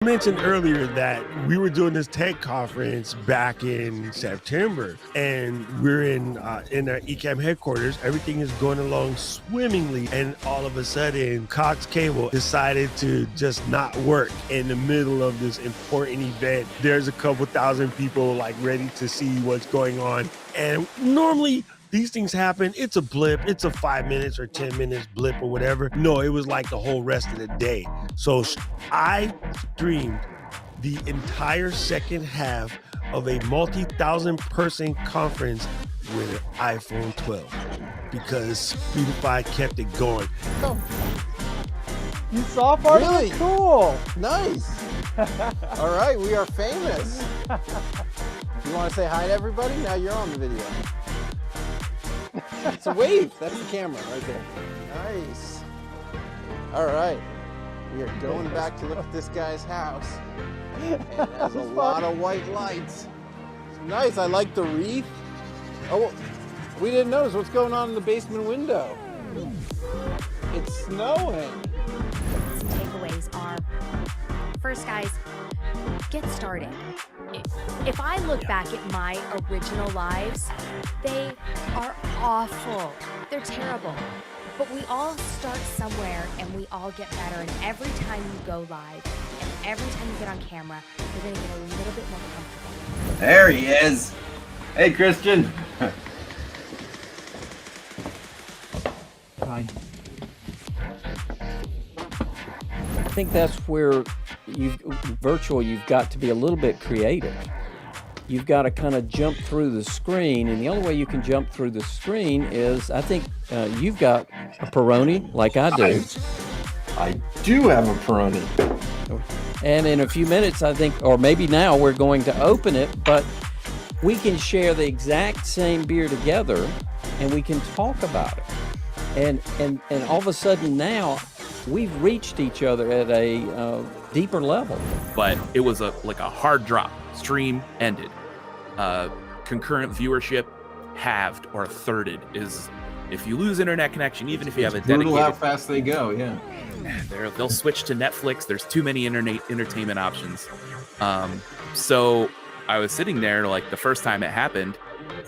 I mentioned earlier that we were doing this tech conference back in September, and we're in our eCam headquarters. Everything is going along swimmingly, and all of a sudden, Cox Cable decided to just not work in the middle of this important event. There's a couple thousand people like ready to see what's going on, and normally these things happen. It's a blip. It's a 5 minutes or 10 minutes blip or whatever. No, it was like the whole rest of the day. So I streamed the entire second half of a multi-thousand person conference with an iPhone 12 because Speedify kept it going. You saw part of Really? it? Cool. Nice. All right, we are famous. You want to say hi to everybody? Now you're on the video. It's a wave. That's the camera right there. Nice. All right. We are going back to look at this guy's house. And it has a lot of white lights. It's nice. I like the wreath. Oh, we didn't notice what's going on in the basement window. It's snowing. Some takeaways are, first guys, get started. If I look back at my original lives, they are awful. They're terrible. But we all start somewhere and we all get better. And every time you go live and every time you get on camera, you're gonna get a little bit more comfortable. There he is. Hey, Christian. Fine. I think that's where you've got to be a little bit creative. You've got to kind of jump through the screen, and the only way you can jump through the screen is, I think you've got a Peroni like I do. I do have a Peroni. And in a few minutes, I think, or maybe now, we're going to open it, but we can share the exact same beer together and we can talk about it. And all of a sudden now, we've reached each other at a deeper level. But it was like a hard drop. Stream ended. Concurrent viewership halved or thirded. Is if you lose internet connection, even if you have a Brutal dedicated, how fast they go. Yeah. they'll switch to Netflix. There's too many entertainment options. So I was sitting there like the first time it happened.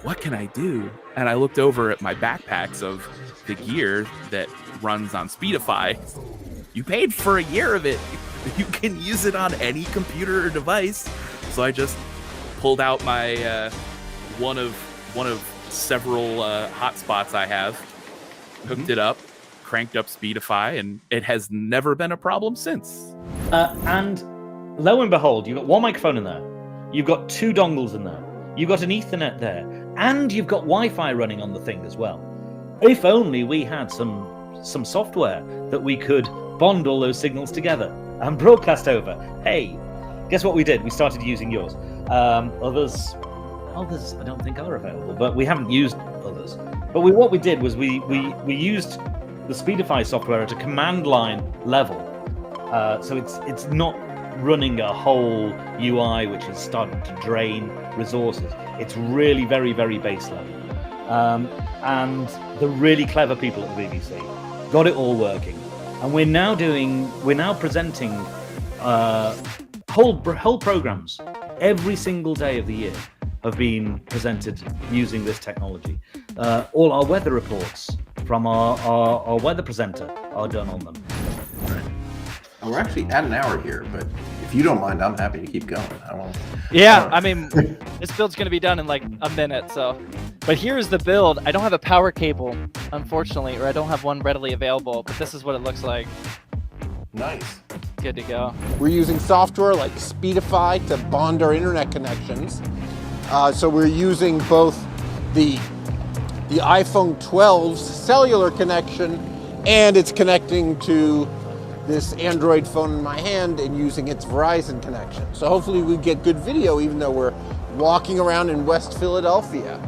What can I do? And I looked over at my backpacks of the gear that runs on Speedify. You paid for a year of it. You can use it on any computer or device. So I just pulled out my one of several hotspots I have, hooked it up, cranked up Speedify, and it has never been a problem since. And lo and behold, you've got one microphone in there, you've got two dongles in there, you've got an Ethernet there, and you've got Wi-Fi running on the thing as well. If only we had some software that we could bond all those signals together and broadcast over. Hey, guess what we did? We started using yours. Others I don't think are available, but we haven't used others. But what we did was we used the Speedify software at a command line level. So it's not running a whole UI which is starting to drain resources. It's really very, very base level. And the really clever people at the BBC got it all working. And we're now presenting whole programs every single day of the year have been presented using this technology. All our weather reports from our weather presenter are done on them. We're actually at an hour here, but if you don't mind, I'm happy to keep going. Yeah, I mean, this build's going to be done in like a minute, so. But here's the build. I don't have a power cable, unfortunately, or I don't have one readily available, but this is what it looks like. Nice. Good to go. We're using software like Speedify to bond our internet connections. So we're using both the iPhone 12's cellular connection, and it's connecting to this Android phone in my hand and using its Verizon connection. So hopefully we get good video even though we're walking around in West Philadelphia.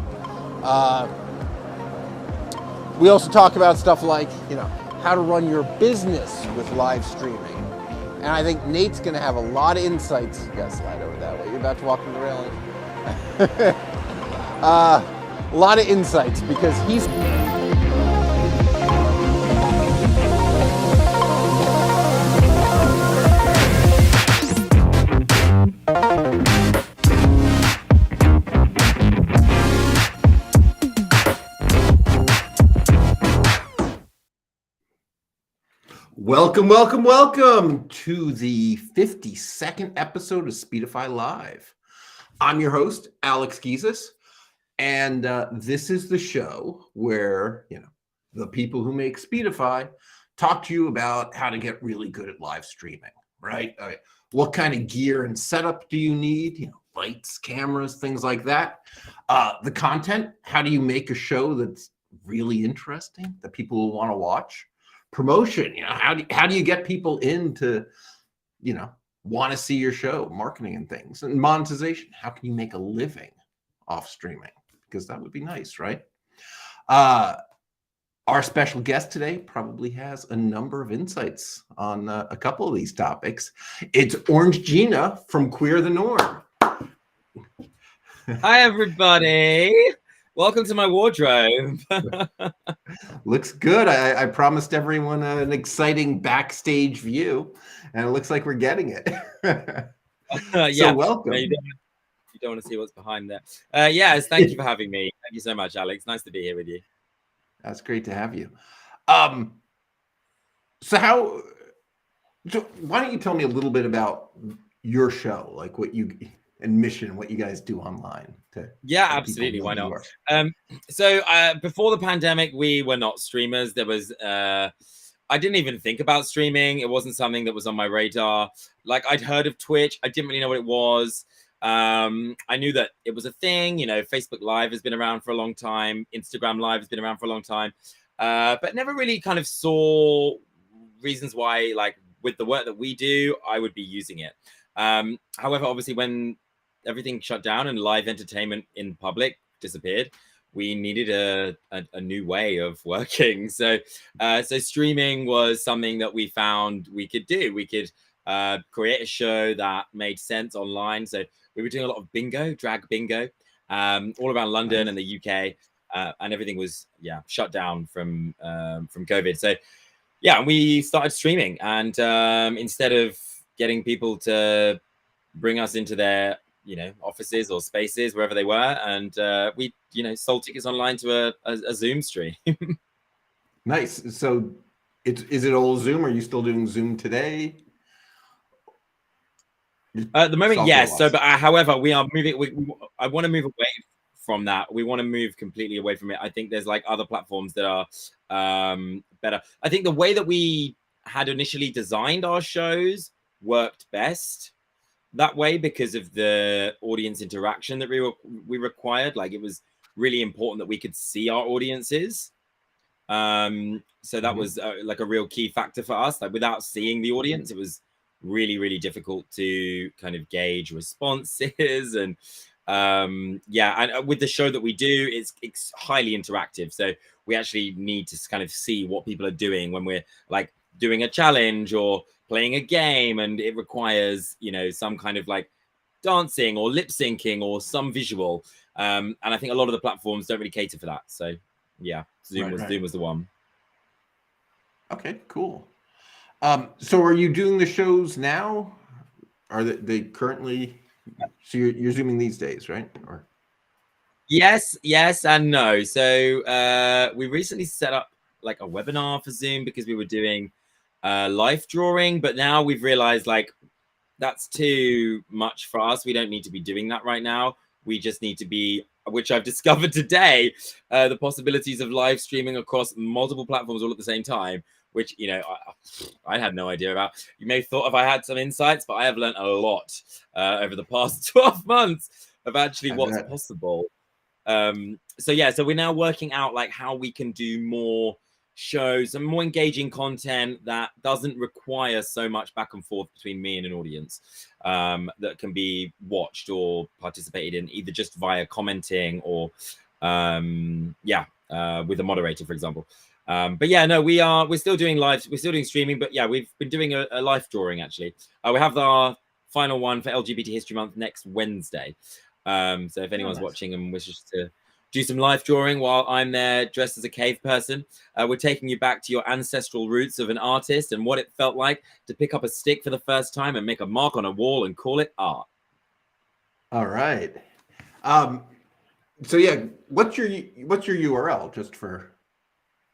We also talk about stuff like, how to run your business with live streaming. And I think Nate's gonna have a lot of insights. You gotta slide over that way. You're about to walk on the railing. A lot of insights because he's Welcome, welcome, welcome to the 52nd episode of Speedify Live. I'm your host, Alex Gizis, and this is the show where, the people who make Speedify talk to you about how to get really good at live streaming, right? What kind of gear and setup do you need? Lights, cameras, things like that. The content, how do you make a show that's really interesting that people will want to watch? Promotion, how do you get people in to, want to see your show? Marketing and things. And monetization, how can you make a living off streaming? Because that would be nice, right? Our special guest today probably has a number of insights on a couple of these topics. It's Orange Gina from Queer the Norm. Hi, everybody. Welcome to my wardrobe. Looks good. I promised everyone an exciting backstage view, and it looks like we're getting it. Yeah. So welcome. You don't want to see what's behind there. Yes, thank you for having me. Thank you so much, Alex. Nice to be here with you. That's great to have you. So why don't you tell me a little bit about your show, like what you guys do online? Yeah, absolutely. Why not? So before the pandemic, we were not streamers. There was I didn't even think about streaming. It wasn't something that was on my radar. Like, I'd heard of Twitch. I didn't really know what it was. I knew that it was a thing. Facebook Live has been around for a long time. Instagram Live has been around for a long time. But never really kind of saw reasons why, like, with the work that we do, I would be using it. However, obviously, when everything shut down and live entertainment in public disappeared, we needed a new way of working. So streaming was something that we found we could do. We could create a show that made sense online. So we were doing a lot of drag bingo, all around London and the UK, and everything was shut down from COVID. So and we started streaming, and instead of getting people to bring us into their offices or spaces, wherever they were, and we sold tickets online to a Zoom stream. Nice. So is it all Zoom? Are you still doing Zoom today? At the moment, yes. So, but however, we are moving. I want to move away from that. We want to move completely away from it. I think there's like other platforms that are better. I think the way that we had initially designed our shows worked best that way because of the audience interaction that we required. Like, it was really important that we could see our audiences. So that was like a real key factor for us. Like, without seeing the audience, it was really, really difficult to kind of gauge responses. And and with the show that we do, it's highly interactive. So we actually need to kind of see what people are doing when we're like doing a challenge or playing a game, and it requires some kind of like dancing or lip syncing or some visual. And I think a lot of the platforms don't really cater for that. So Zoom was the one. Okay, cool. So are you doing the shows now? Are they currently? So you're Zooming these days, right? Or yes and no. So we recently set up like a webinar for Zoom because we were doing life drawing, but now we've realized like that's too much for us. We don't need to be doing that right now. We just need to be, which I've discovered today, the possibilities of live streaming across multiple platforms all at the same time, which I had no idea about. You may have thought if I had some insights, but I have learned a lot over the past 12 months of actually what's possible. So we're now working out like how we can do more shows and more engaging content that doesn't require so much back and forth between me and an audience, that can be watched or participated in either just via commenting or with a moderator, for example. We're still doing live, we're still doing streaming, but we've been doing a life drawing actually. We have our final one for LGBT History Month next Wednesday. So if anyone's watching and wishes to do some life drawing while I'm there dressed as a cave person, we're taking you back to your ancestral roots of an artist and what it felt like to pick up a stick for the first time and make a mark on a wall and call it art. All right. So what's your URL just for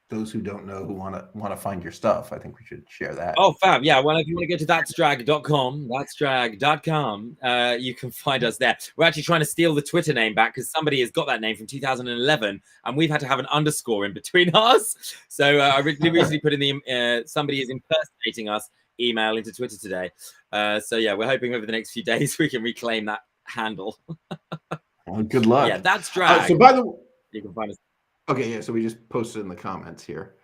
those who don't know, who want to find your stuff, I think we should share that. Oh, fab. Yeah. Well, if you want to go to that'sdrag.com, you can find us there. We're actually trying to steal the Twitter name back because somebody has got that name from 2011 and we've had to have an underscore in between us. So I recently put in the somebody is impersonating us email into Twitter today. So yeah, we're hoping over the next few days we can reclaim that handle. Well, good luck. Yeah, that's drag. So by the way, you can find us. Okay, yeah, so we just posted in the comments here.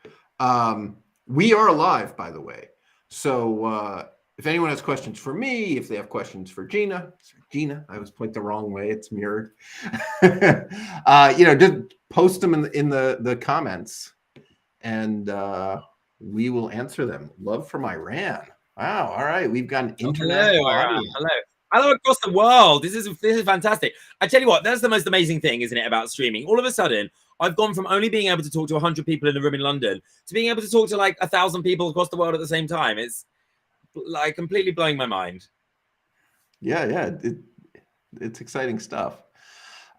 We are live, by the way. So if anyone has questions for me, if they have questions for Gina, I was pointing the wrong way, it's mirrored. Just post them in the comments and we will answer them. Love from Iran. Wow, all right, we've got an international audience. Hello across the world. This is fantastic. I tell you what, that's the most amazing thing, isn't it, about streaming? All of a sudden, I've gone from only being able to talk to 100 people in a room in London to being able to talk to like 1,000 people across the world at the same time. It's like completely blowing my mind. Yeah, it's exciting stuff.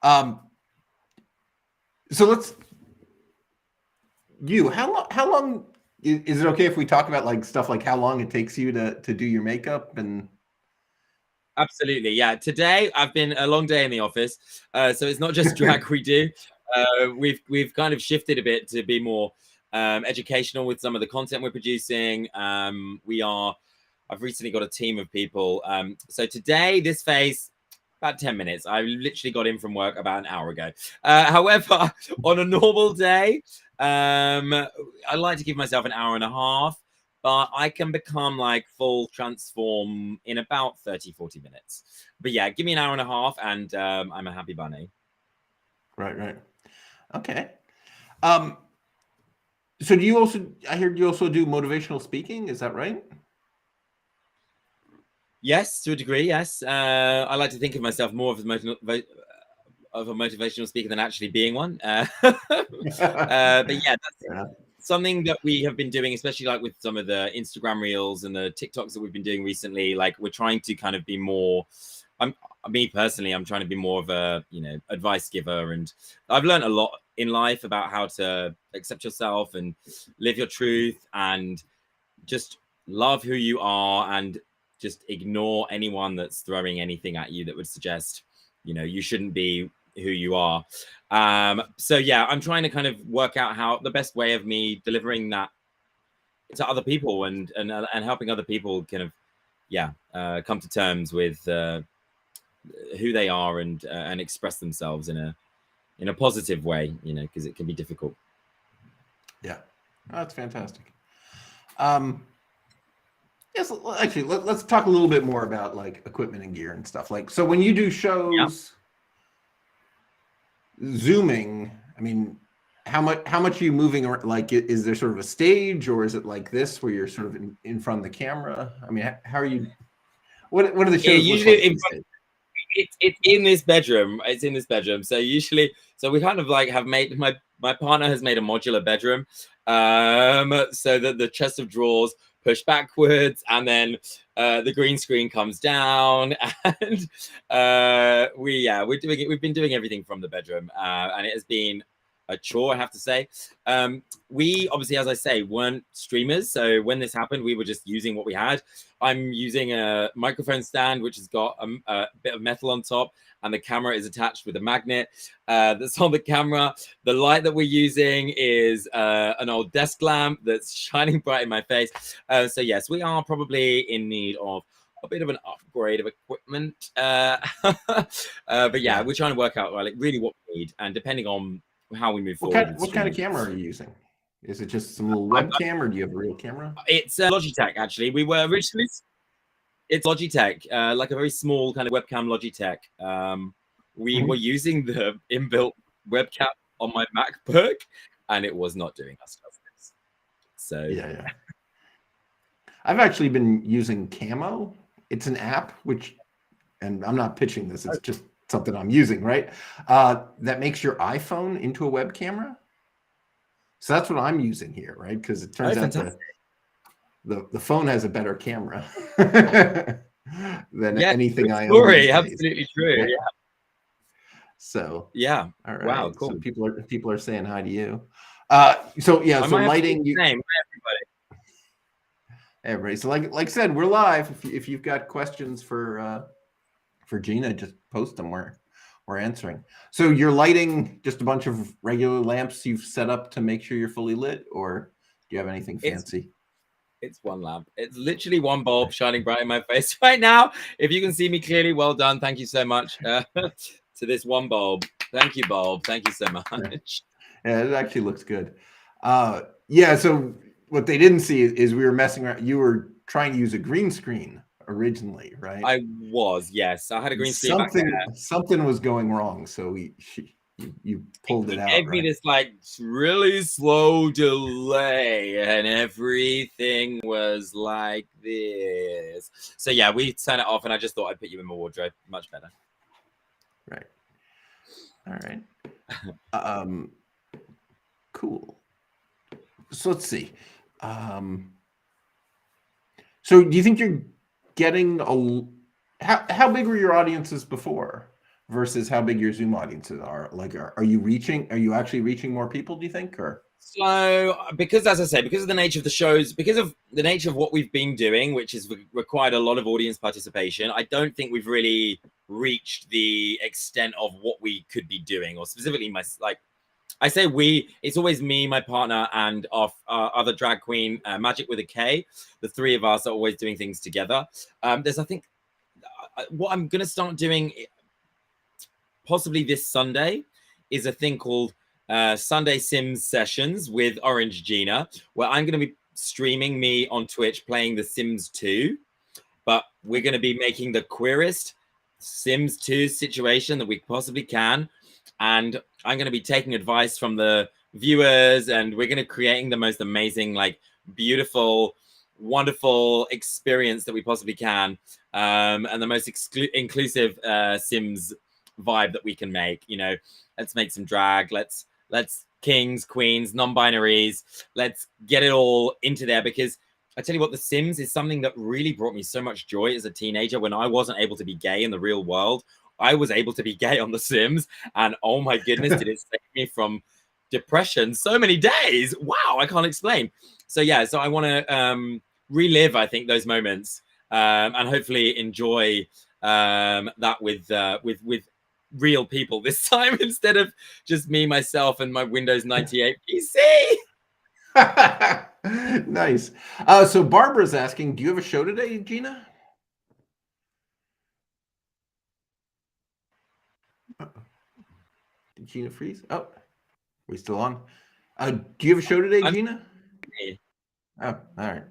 So let's. How long is it okay if we talk about like stuff like how long it takes you to do your makeup and? Absolutely, yeah. Today I've been a long day in the office, so it's not just drag we do. We've kind of shifted a bit to be more educational with some of the content we're producing. I've recently got a team of people. So today, this face, about 10 minutes. I literally got in from work about an hour ago. However, on a normal day, I like to give myself an hour and a half. But I can become like full transform in about 30-40 minutes. But yeah, give me an hour and a half and I'm a happy bunny. Right. Okay. So I heard you also do motivational speaking, is that right? Yes, to a degree, yes. I like to think of myself more of a motivational speaker than actually being one. But yeah, that's something that we have been doing, especially like with some of the Instagram reels and the TikToks that we've been doing recently. Like we're trying to kind of be more, me personally, I'm trying to be more of a, advice giver. And I've learned a lot in life about how to accept yourself and live your truth and just love who you are and just ignore anyone that's throwing anything at you that would suggest, you shouldn't be who you are. So yeah, I'm trying to kind of work out how the best way of me delivering that to other people and helping other people kind of come to terms with who they are and express themselves in a positive way, because it can be difficult. Yeah, that's fantastic. Yes, actually, let's talk a little bit more about like equipment and gear and stuff. Like, so when you do shows, Zooming, I mean, how much are you moving around? Like, is there sort of a stage, or is it like this where you're sort of in front of the camera? I mean, how are you? What are the shows? Usually it's in this bedroom. It's in this bedroom. So usually, we kind of like have made my partner has made a modular bedroom, so that the chest of drawers push backwards, and then the green screen comes down, and we've been doing everything from the bedroom, and it has been a chore, I have to say. We obviously, as I say, weren't streamers, so when this happened, we were just using what we had. I'm using a microphone stand which has got a bit of metal on top, and the camera is attached with a magnet that's on the camera. The light that we're using is an old desk lamp that's shining bright in my face. So yes, we are probably in need of a bit of an upgrade of equipment. But yeah, we're trying to work out like really what we need, and depending on how we move forward. What kind of camera are you using? Is it just some little webcam, or do you have a real camera? It's Logitech, actually. We were originally... It's Logitech, like a very small kind of webcam Logitech. We were using the inbuilt webcam on my MacBook, and it was not doing us justice. So yeah. I've actually been using Camo. It's an app and I'm not pitching this, it's just something I'm using, right? That makes your iPhone into a web camera. So that's what I'm using here, right? Because it turns out the phone has a better camera than anything I own. Absolutely true. Right? Yeah. So yeah. All right. Wow. Cool. So people are saying hi to you. So yeah, I so might have to do lighting. the same. Everybody. So like I said, we're live. If you've got questions for Gina, just post them. We're answering. So you're lighting just a bunch of regular lamps you've set up to make sure you're fully lit, or do you have anything fancy? It's one lamp. It's literally one bulb shining bright in my face right now. If you can see me clearly, well done. Thank you so much to this one bulb. Thank you, bulb. Thank you so much. Yeah, it actually looks good. Yeah, so what they didn't see is we were messing around. You were trying to use a green screen originally, right? I was, yes. I had a green screen back there. Something was going wrong, so you pulled it out. Gave me this like really slow delay, and everything was like this. So yeah, we turned it off, and I just thought I'd put you in my wardrobe. Much better. Right. All right. Cool. So let's see. So do you think you're getting how big were your audiences before versus how big your Zoom audiences are? Like, are you actually reaching more people, do you think? Or so, because as I say, because of the nature of the shows, because of the nature of what we've been doing, which has required a lot of audience participation, I don't think we've really reached the extent of what we could be doing, or specifically I say we, it's always me, my partner, and our other drag queen, Magic with a K. The three of us are always doing things together. There's, I think, what I'm going to start doing possibly this Sunday is a thing called Sunday Sims Sessions with Orange Gina, where I'm going to be streaming me on Twitch playing The Sims 2. But we're going to be making the queerest Sims 2 situation that we possibly can. And I'm going to be taking advice from the viewers, and we're going to creating the most amazing, like, beautiful, wonderful experience that we possibly can, and the most inclusive Sims vibe that we can make. You know, let's make some drag. Let's kings, queens, non-binaries. Let's get it all into there, because I tell you what, The Sims is something that really brought me so much joy as a teenager when I wasn't able to be gay in the real world. I was able to be gay on The Sims, and oh my goodness, did it save me from depression so many days. Wow, I can't explain. So yeah, so I want to relive, I think, those moments, and hopefully enjoy that with real people this time instead of just me, myself, and my Windows 98 PC. Nice. So Barbara's asking, do you have a show today, Gina? Did Gina freeze? Oh, are we still on? Do you have a show today, Gina? Oh, all right.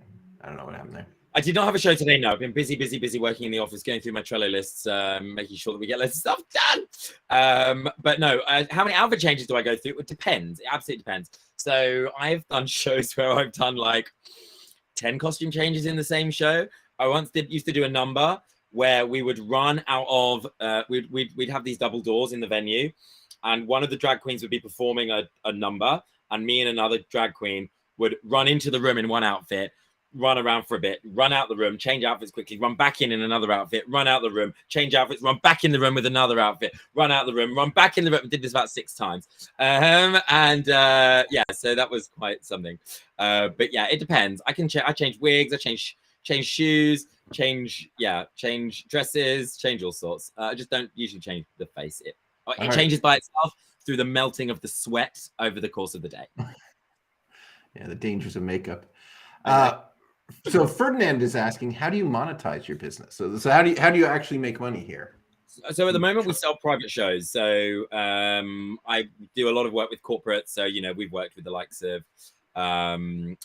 I don't know what happened there. I did not have a show today. No, I've been busy working in the office, going through my Trello lists, making sure that we get loads of stuff done. But no, how many outfit changes do I go through? It depends. It absolutely depends. So I've done shows where I've done like 10 costume changes in the same show. I once used to do a number where we would run out of, we'd have these double doors in the venue, and one of the drag queens would be performing a number, and me and another drag queen would run into the room in one outfit, run around for a bit, run out the room, change outfits quickly, run back in another outfit, run out the room, change outfits, run back in the room with another outfit, run out the room, run back in the room. I did this about 6 times. Yeah, so that was quite something. But yeah, it depends. I change wigs, I change shoes, change dresses, change all sorts. I just don't usually change the face. It changes by itself through the melting of the sweat over the course of the day. Yeah, the dangers of makeup. So Ferdinand is asking, how do you monetize your business? So how do you actually make money here? So at the moment we sell private shows. So I do a lot of work with corporates. So, you know, we've worked with the likes of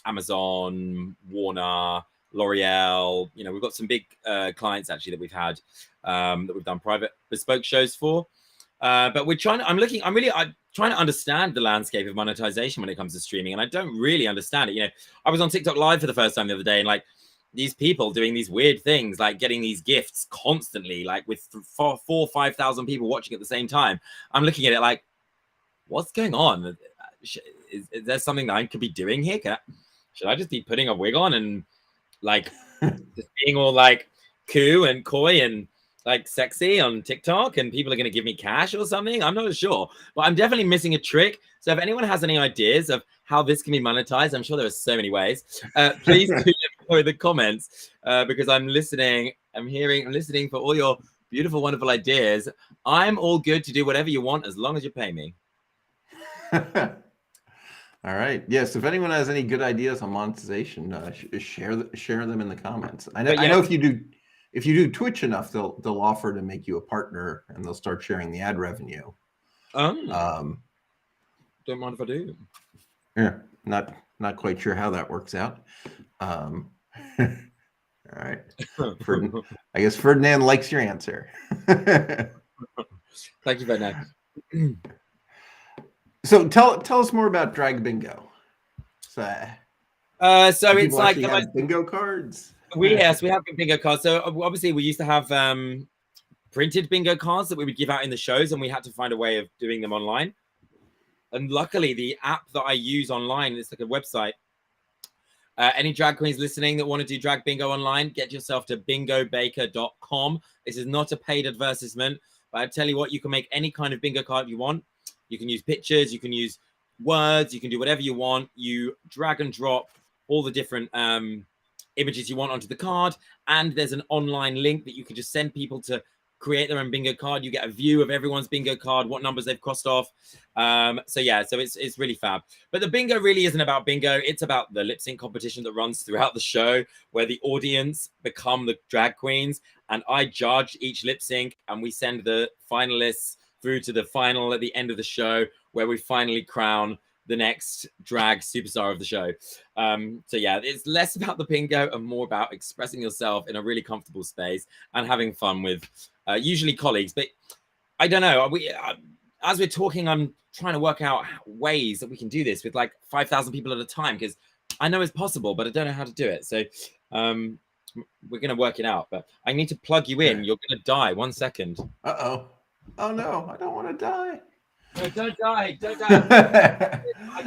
Amazon, Warner, L'Oreal. You know, we've got some big clients actually that we've had that we've done private bespoke shows for. But I'm trying to understand the landscape of monetization when it comes to streaming, and I don't really understand it. You know, I was on TikTok Live for the first time the other day, and like these people doing these weird things, like getting these gifts constantly, like with 4,000 or 5,000 people watching at the same time. I'm looking at it like, what's going on? Is there something that I could be doing here? Should I just be putting a wig on and like just being all like cool and coy and like sexy on TikTok and people are going to give me cash or something. I'm not sure, but I'm definitely missing a trick. So if anyone has any ideas of how this can be monetized, I'm sure there are so many ways. Please do let me know in the comments because I'm listening. I'm listening for all your beautiful, wonderful ideas. I'm all good to do whatever you want as long as you pay me. All right. Yes. If anyone has any good ideas on monetization, share them in the comments. I know. But yeah. I know if you do Twitch enough, they'll offer to make you a partner and they'll start sharing the ad revenue. Don't mind if I do. Yeah. Not quite sure how that works out. All right. I guess Ferdinand likes your answer. Thank you, Ferdinand. So tell us more about Drag Bingo. So it's like have bingo cards. Yes, we have bingo cards. So obviously we used to have printed bingo cards that we would give out in the shows, and we had to find a way of doing them online. And luckily, the app that I use online, it's like a website. Any drag queens listening that want to do drag bingo online, get yourself to bingobaker.com. This is not a paid advertisement, but I tell you what, you can make any kind of bingo card you want. You can use pictures, you can use words, you can do whatever you want. You drag and drop all the different images you want onto the card, and there's an online link that you can just send people to create their own bingo card. You get a view of everyone's bingo card, what numbers they've crossed off. So it's really fab. But the bingo really isn't about bingo. It's about the lip sync competition that runs throughout the show, where the audience become the drag queens, and I judge each lip sync, and we send the finalists through to the final at the end of the show, where we finally crown the next drag superstar of the show. It's less about the bingo and more about expressing yourself in a really comfortable space and having fun with usually colleagues. But I don't know. As we're talking, I'm trying to work out ways that we can do this with like 5,000 people at a time, because I know it's possible, but I don't know how to do it. So we're going to work it out. But I need to plug you in. You're going to die. 1 second. Uh-oh. Oh, no. I don't want to die. No, don't die. Don't die.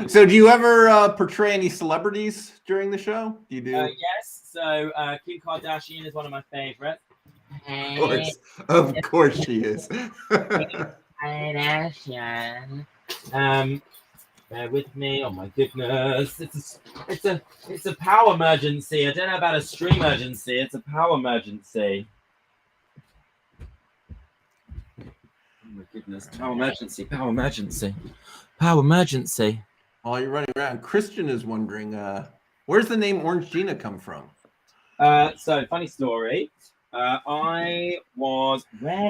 So do you ever portray any celebrities during the show? Do you do? Yes. So Kim Kardashian is one of my favorites. Of course she is. Kardashian. Bear with me. Oh my goodness. It's a power emergency. I don't know about a stream emergency. It's a power emergency. Oh my goodness. Power emergency. Power emergency. Power emergency. While you're running around, Christian is wondering, where's the name Orange Gina come from? So funny story. Where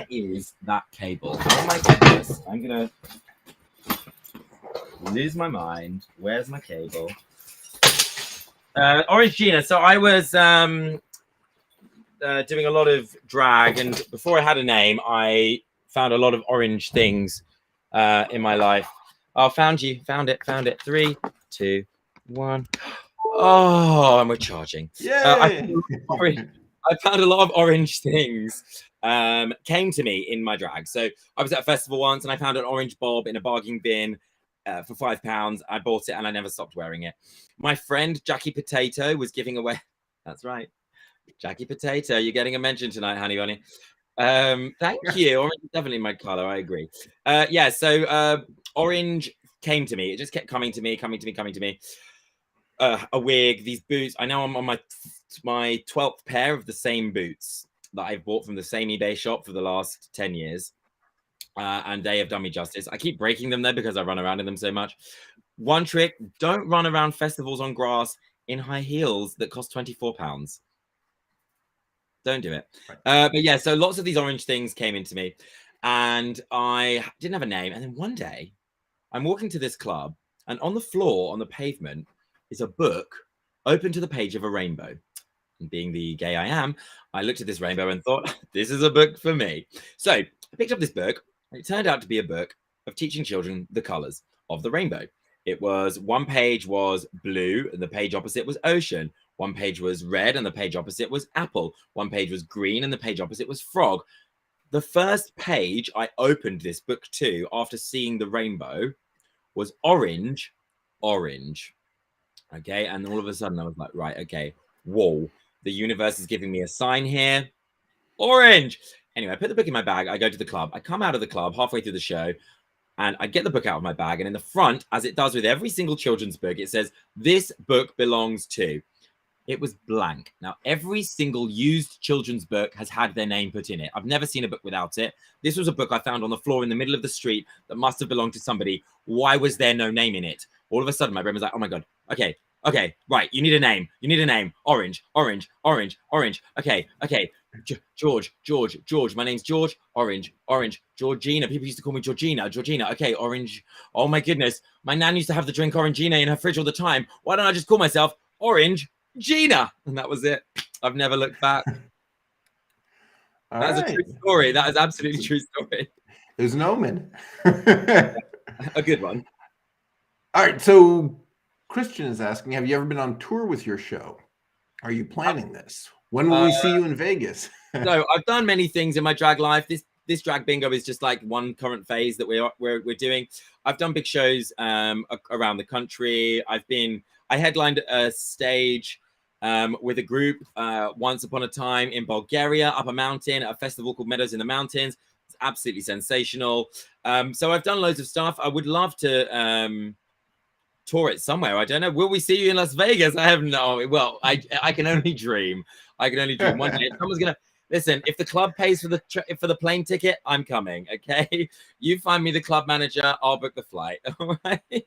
is that cable? Oh my goodness. I'm gonna lose my mind. Where's my cable? Orange Gina. So I was doing a lot of drag, and before I had a name, I found a lot of orange things in my life. Oh, found it. 3, 2, 1. Oh, and we're charging. I found a lot of orange things came to me in my drag. So I was at a festival once and I found an orange bulb in a bargain bin for £5. I bought it and I never stopped wearing it. My friend Jackie Potato was giving away. That's right. Jackie Potato, you're getting a mention tonight, honey bunny. Thank you. Orange is definitely my color. I agree. So orange came to me. It just kept coming to me. A wig, these boots. I know I'm on my 12th pair of the same boots that I've bought from the same eBay shop for the last 10 years. And they have done me justice. I keep breaking them though because I run around in them so much. One trick, don't run around festivals on grass in high heels that cost £24. Don't do it. But so lots of these orange things came into me and I didn't have a name. And then one day I'm walking to this club and on the floor, on the pavement, is a book open to the page of a rainbow. And being the gay I am, I looked at this rainbow and thought, this is a book for me. So I picked up this book and it turned out to be a book of teaching children the colors of the rainbow. It was one page was blue and the page opposite was ocean. One page was red and the page opposite was apple. One page was green and the page opposite was frog. The first page I opened this book to after seeing the rainbow was orange. Okay, and all of a sudden I was like, right, okay, whoa, the universe is giving me a sign here. Orange. Anyway, I put the book in my bag. I go to the club. I come out of the club halfway through the show, and I get the book out of my bag. And in the front, as it does with every single children's book, it says, "This book belongs to." It was blank. Now, every single used children's book has had their name put in it. I've never seen a book without it. This was a book I found on the floor in the middle of the street that must have belonged to somebody. Why was there no name in it? All of a sudden, my brain was like, oh my God. Okay, right. You need a name. You need a name. Orange. Okay. George. My name's George. Orange. Georgina. People used to call me Georgina. Okay, Orange. Oh my goodness. My nan used to have the drink Orangina in her fridge all the time. Why don't I just call myself Orange Gina? And that was it. I've never looked back. That's a true story. That is absolutely true story. There's an omen. A good one. All right. So Christian is asking, have you ever been on tour with your show? Are you planning this? When will we see you in Vegas? So I've done many things in my drag life. This drag bingo is just like one current phase that we're doing. I've done big shows around the country. I headlined a stage with a group once upon a time in Bulgaria, up a mountain, at a festival called Meadows in the Mountains. It's absolutely sensational. So I've done loads of stuff. I would love to tour it somewhere. I don't know. Will we see you in Las Vegas? I have no. Well, I can only dream. I can only dream. One day, if someone's gonna listen. If the club pays for the plane ticket, I'm coming. Okay, you find me the club manager. I'll book the flight. All right.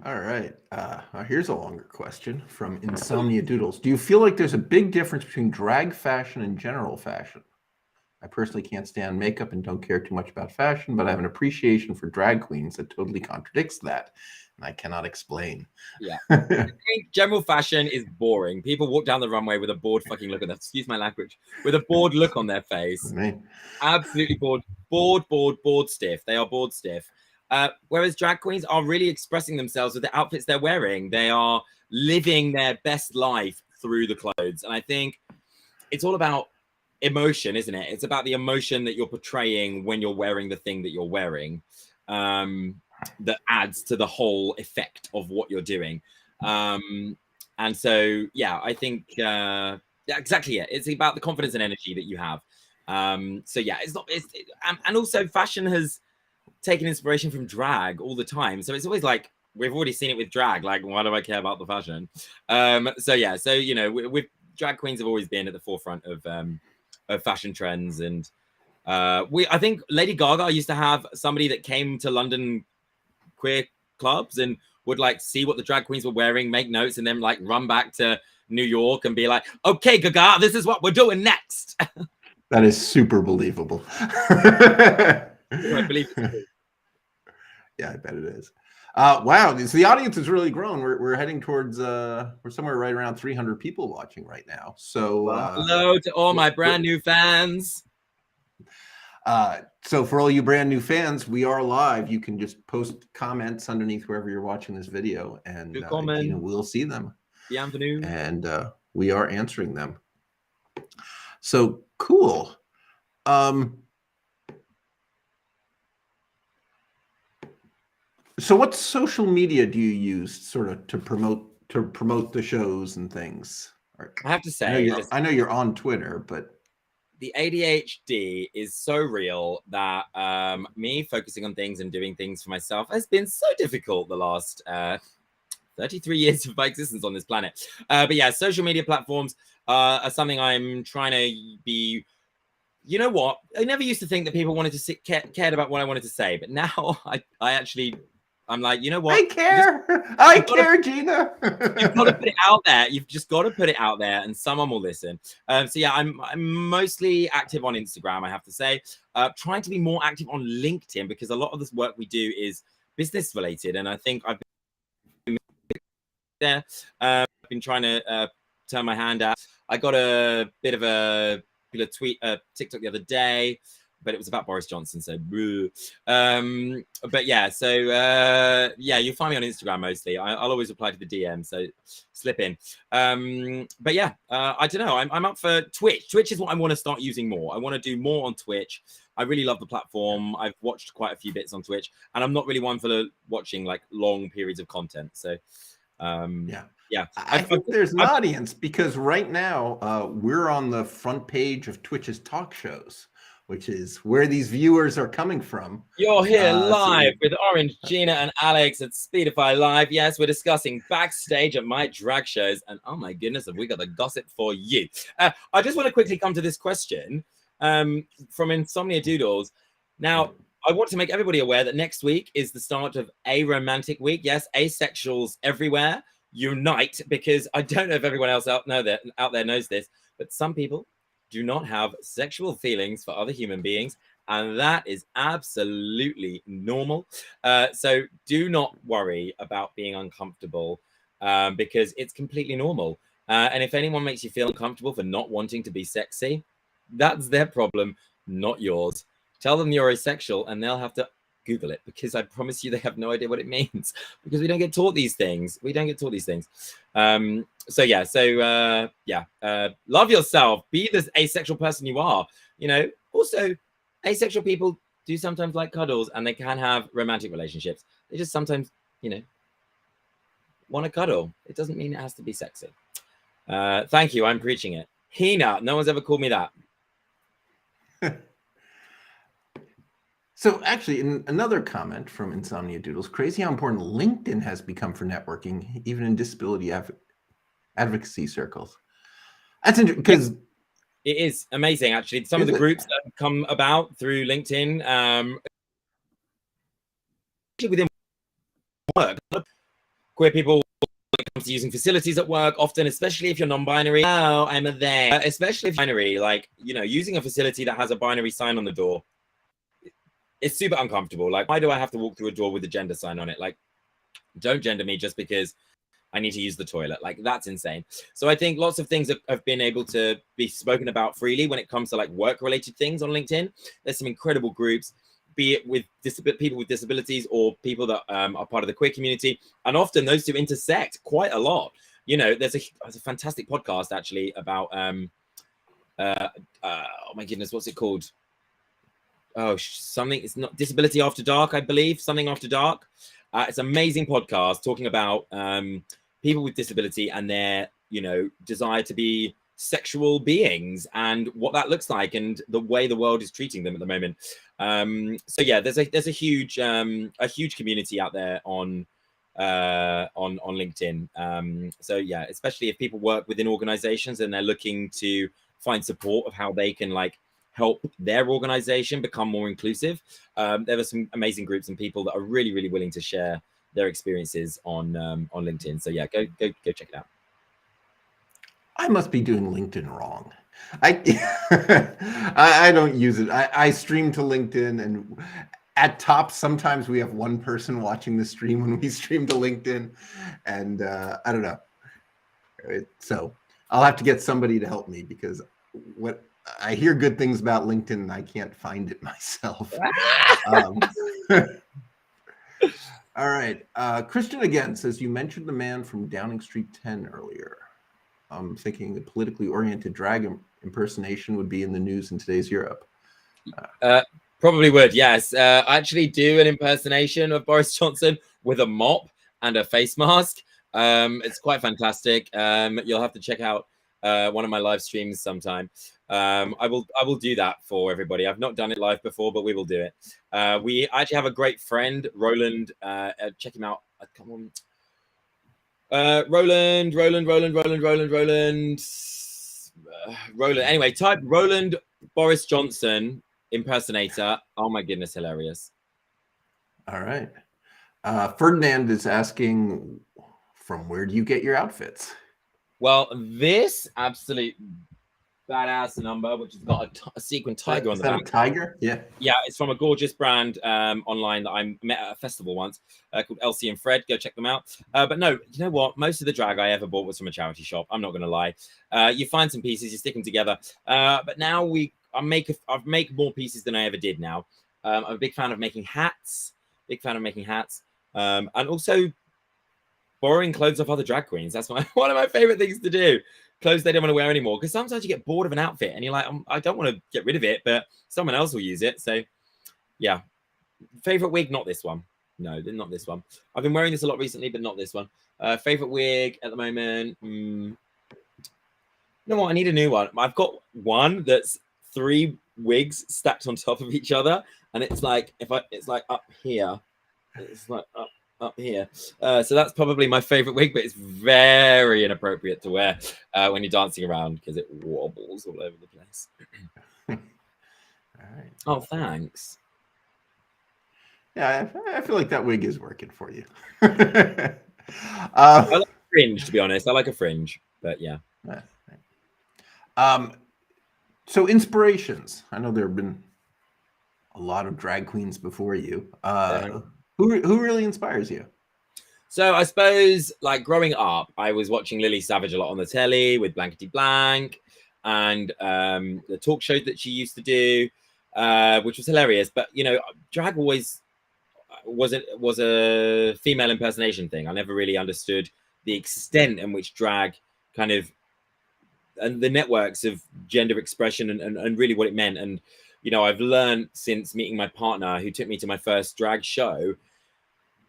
All right. Here's a longer question from Insomnia Doodles. Do you feel like there's a big difference between drag fashion and general fashion? I personally can't stand makeup and don't care too much about fashion, but I have an appreciation for drag queens that totally contradicts that, and I cannot explain. Yeah. I think general fashion is boring. People walk down the runway with a bored fucking look on their, excuse my language, with a bored look on their face. Absolutely bored stiff. They are bored stiff. Whereas drag queens are really expressing themselves with the outfits they're wearing. They are living their best life through the clothes. And I think it's all about emotion, isn't it? It's about the emotion that you're portraying when you're wearing the thing that you're wearing, that adds to the whole effect of what you're doing. And so, yeah, I think, yeah, exactly it. It's about the confidence and energy that you have. So yeah, and also fashion has taken inspiration from drag all the time. So it's always like, we've already seen it with drag. Like, why do I care about the fashion? So yeah, so, you know, with drag queens have always been at the forefront of fashion trends. And I think Lady Gaga used to have somebody that came to London queer clubs and would like see what the drag queens were wearing, make notes, and then like run back to New York and be like, okay, Gaga, this is what we're doing next. That is super believable. I believe it. Yeah, I bet it is. Wow, so the audience has really grown. We're heading towards we're somewhere right around 300 people watching right now. So hello to all my brand new fans. So for all you brand new fans, we are live. You can just post comments underneath wherever you're watching this video, and Gina will see them. Bienvenue. And we are answering them. So cool. So what social media do you use sort of to promote the shows and things? I have to say, I know you're on Twitter, but the ADHD is so real that me focusing on things and doing things for myself has been so difficult the last 33 years of my existence on this planet. But yeah, social media platforms are something I'm trying to be. You know what? I never used to think that people wanted to cared about what I wanted to say, but now I'm like, you know what? I care, Gina. You've got to put it out there. You've just got to put it out there, and someone will listen. So yeah, I'm mostly active on Instagram, I have to say. Trying to be more active on LinkedIn because a lot of this work we do is business related, and I think I've been there. I've been trying to turn my hand out. I got a bit of a TikTok the other day, but it was about Boris Johnson, so but yeah, so yeah, you'll find me on Instagram mostly. I'll always reply to the DM, so slip in. But yeah, I don't know, I'm up for Twitch is what I want to start using more. I want to do more on Twitch. I really love the platform. I've watched quite a few bits on Twitch, and I'm not really one for watching like long periods of content, so yeah, Yeah, I think there's an audience because right now we're on the front page of Twitch's talk shows, which is where these viewers are coming from. You're here live with Orange Gina and Alex at Speedify Live. Yes, we're discussing backstage at my drag shows, and oh my goodness, have we got the gossip for you? I just want to quickly come to this question from Insomnia Doodles. Now, I want to make everybody aware that next week is the start of a romantic week. Yes, asexuals everywhere unite, because I don't know if everyone else out there knows this, but some people do not have sexual feelings for other human beings, and that is absolutely normal. So do not worry about being uncomfortable, because it's completely normal. And if anyone makes you feel uncomfortable for not wanting to be sexy, that's their problem, not yours. Tell them you're asexual and they'll have to Google it, because I promise you they have no idea what it means, because we don't get taught these things. Love yourself, be the asexual person you are. You know, also asexual people do sometimes like cuddles, and they can have romantic relationships. They just sometimes, you know, want to cuddle. It doesn't mean it has to be sexy. Thank you, I'm preaching it. Hina, no one's ever called me that. So actually, in another comment from Insomnia Doodles, crazy how important LinkedIn has become for networking, even in disability advocacy circles. That's interesting, because it is amazing, actually. Some of the groups that have come about through LinkedIn, within work, queer people, when it comes to using facilities at work, often, especially if you're non-binary, oh, I'm a they, especially if binary, like, you know, using a facility that has a binary sign on the door, it's super uncomfortable. Like, why do I have to walk through a door with a gender sign on it? Like, don't gender me just because I need to use the toilet. Like, that's insane. So I think lots of things have been able to be spoken about freely when it comes to like work-related things on LinkedIn. There's some incredible groups, be it with people with disabilities or people that are part of the queer community. And often those two intersect quite a lot. You know, there's a fantastic podcast actually about, oh my goodness, what's it called? Oh, something, it's not Disability After Dark, I believe, something after dark. It's an amazing podcast talking about people with disability and their, you know, desire to be sexual beings and what that looks like and the way the world is treating them at the moment. So yeah, there's a huge community out there on LinkedIn. So yeah, especially if people work within organizations and they're looking to find support of how they can like help their organization become more inclusive. There are some amazing groups and people that are really, really willing to share their experiences on LinkedIn. So yeah, go check it out. I must be doing LinkedIn wrong. I don't use it. I stream to LinkedIn, and at top, sometimes we have one person watching the stream when we stream to LinkedIn, and I don't know. So I'll have to get somebody to help me, because what I hear good things about LinkedIn and I can't find it myself. All right. Christian again says, you mentioned the man from Downing Street 10 earlier. I'm thinking a politically oriented drag impersonation would be in the news in today's Europe. Probably would, yes. I actually do an impersonation of Boris Johnson with a mop and a face mask. It's quite fantastic. You'll have to check out one of my live streams sometime. I will do that for everybody. I've not done it live before, but we will do it. We actually have a great friend, Roland. Check him out. Come on. Roland. Anyway, type Roland Boris Johnson impersonator. Oh my goodness, hilarious. All right. Ferdinand is asking, from where do you get your outfits? Well, this absolute badass number, which has got a sequin tiger on the back. A tiger? Yeah. Yeah, it's from a gorgeous brand online that I met at a festival once called Elsie and Fred. Go check them out. But no, you know what? Most of the drag I ever bought was from a charity shop. I'm not going to lie. You find some pieces, you stick them together. But now I've make more pieces than I ever did now. I'm a big fan of making hats. And also borrowing clothes off other drag queens. That's one of my favorite things to do. Clothes they don't want to wear anymore, because sometimes you get bored of an outfit and you're like, I don't want to get rid of it, but someone else will use it. So yeah, favorite wig, not this one. No, not this one. I've been wearing this a lot recently, but not this one. Favorite wig at the moment. You know what? I need a new one. I've got one that's 3 wigs stacked on top of each other, and it's like it's like up here. It's like up here. So that's probably my favorite wig, but it's very inappropriate to wear when you're dancing around because it wobbles all over the place. All right. Oh, thanks. Yeah, I feel like that wig is working for you. I like a fringe, to be honest. I like a fringe, but yeah. So inspirations. I know there have been a lot of drag queens before you. Who really inspires you? So I suppose, like growing up, I was watching Lily Savage a lot on the telly with Blankety Blank, and the talk show that she used to do, which was hilarious. But you know, drag always was a female impersonation thing. I never really understood the extent in which drag kind of, and the networks of gender expression and really what it meant. And you know, I've learned since meeting my partner, who took me to my first drag show,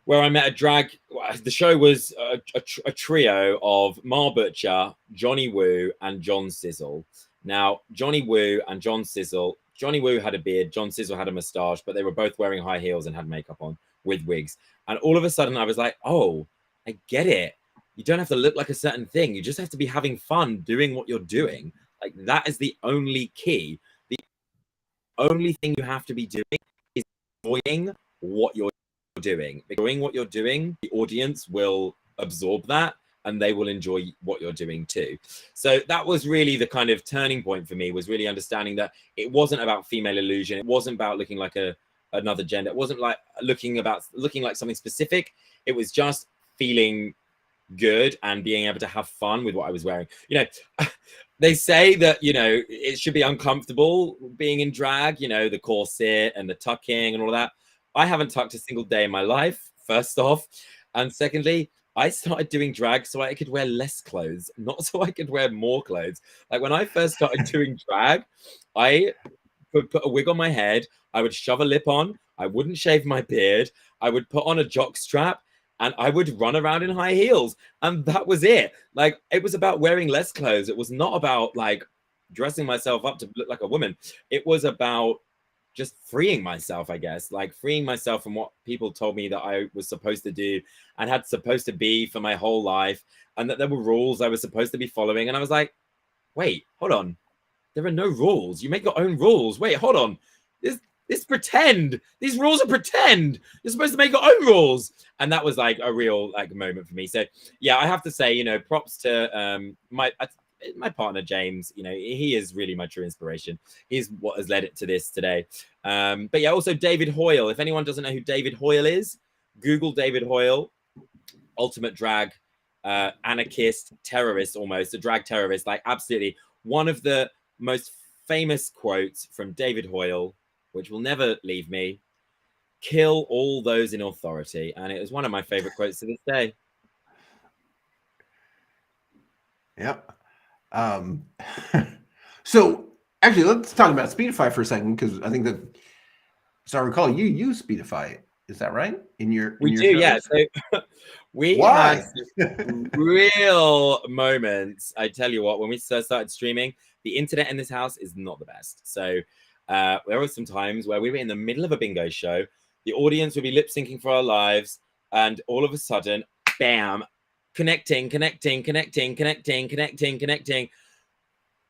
where I met a drag. The show was a trio of Ma Butcher, Johnny Woo, and John Sizzle. Now, Johnny Woo and John Sizzle, Johnny Woo had a beard, John Sizzle had a moustache, but they were both wearing high heels and had makeup on with wigs. And all of a sudden, I was like, oh, I get it. You don't have to look like a certain thing. You just have to be having fun doing what you're doing. Like, that is the only key. The only thing you have to be doing is enjoying what you're doing. Doing what you're doing, the audience will absorb that and they will enjoy what you're doing too. So that was really the kind of turning point for me, was really understanding that it wasn't about female illusion. It wasn't about looking like another gender. It wasn't like looking like something specific. It was just feeling good and being able to have fun with what I was wearing. You know, they say that, you know, it should be uncomfortable being in drag, you know, the corset and the tucking and all that. I haven't tucked a single day in my life, first off. And secondly, I started doing drag so I could wear less clothes, not so I could wear more clothes. Like when I first started doing drag, I would put a wig on my head. I would shove a lip on. I wouldn't shave my beard. I would put on a jock strap and I would run around in high heels. And that was it. Like, it was about wearing less clothes. It was not about like dressing myself up to look like a woman. It was about just freeing myself, I guess, like freeing myself from what people told me that I was supposed to do and had supposed to be for my whole life, and that there were rules I was supposed to be following. And I was like, wait, hold on. There are no rules. You make your own rules. Wait, hold on. This pretend. These rules are pretend. You're supposed to make your own rules. And that was like a real like moment for me. So yeah, I have to say, you know, props to my partner James. You know, he is really my true inspiration. He's what has led it to this today. But yeah, also David Hoyle. If anyone doesn't know who David Hoyle is, Google David Hoyle, ultimate drag anarchist, terrorist, almost a drag terrorist. Like, absolutely one of the most famous quotes from David Hoyle, which will never leave me: kill all those in authority. And it was one of my favorite quotes to this day. Yep. So actually, let's talk about Speedify for a second, because I think that, as I recall, you use Speedify. Is that right? We do, yeah. So we had real moments. I tell you what, when we first started streaming, the internet in this house is not the best. So there were some times where we were in the middle of a bingo show. The audience would be lip syncing for our lives, and all of a sudden, bam, connecting.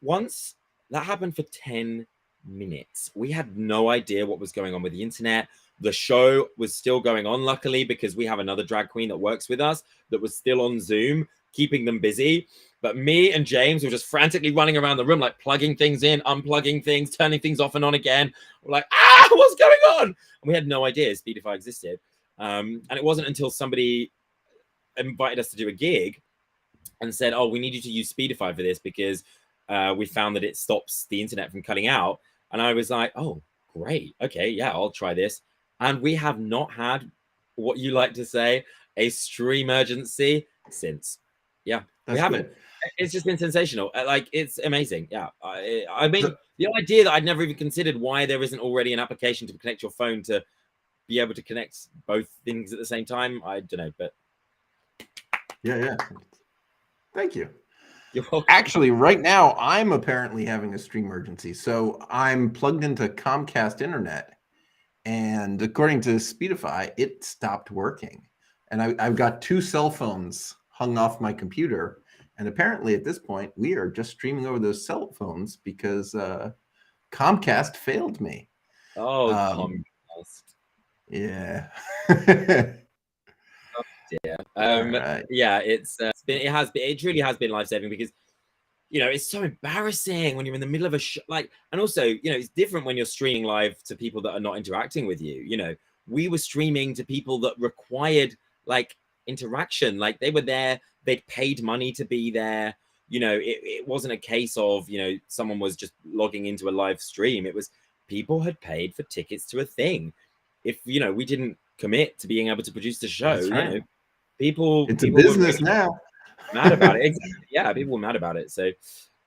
Once that happened for 10 minutes. We had no idea what was going on with the internet. The show was still going on, luckily, because we have another drag queen that works with us that was still on Zoom, keeping them busy. But me and James were just frantically running around the room, like plugging things in, unplugging things, turning things off and on again. We're like, what's going on? And we had no idea Speedify existed. And it wasn't until somebody invited us to do a gig and said, oh, we need you to use Speedify for this because we found that it stops the internet from cutting out. And I was like, oh, great. Okay, yeah, I'll try this. And we have not had what you like to say, a stream emergency since. Yeah, we haven't. Good. It's just been sensational. Like, it's amazing. Yeah. I mean, the idea that I'd never even considered why there isn't already an application to connect your phone to be able to connect both things at the same time, I don't know, but Yeah. Thank you. You're welcome. Actually, right now, I'm apparently having a stream emergency. So I'm plugged into Comcast internet. And according to Speedify, it stopped working. And I've got 2 cell phones hung off my computer. And apparently at this point, we are just streaming over those cell phones because Comcast failed me. Oh, Comcast. Yeah. Yeah. Right. Yeah, it really has been life-saving because it's so embarrassing when you're in the middle of a show, and also, it's different when you're streaming live to people that are not interacting with you. We were streaming to people that required interaction, they were there, they'd paid money to be there. It wasn't a case of, someone was just logging into a live stream. It was people had paid for tickets to a thing. If, we didn't commit to being able to produce the show, That's right. people It's a were business really now. mad about it. Exactly. Yeah, people were mad about it. So,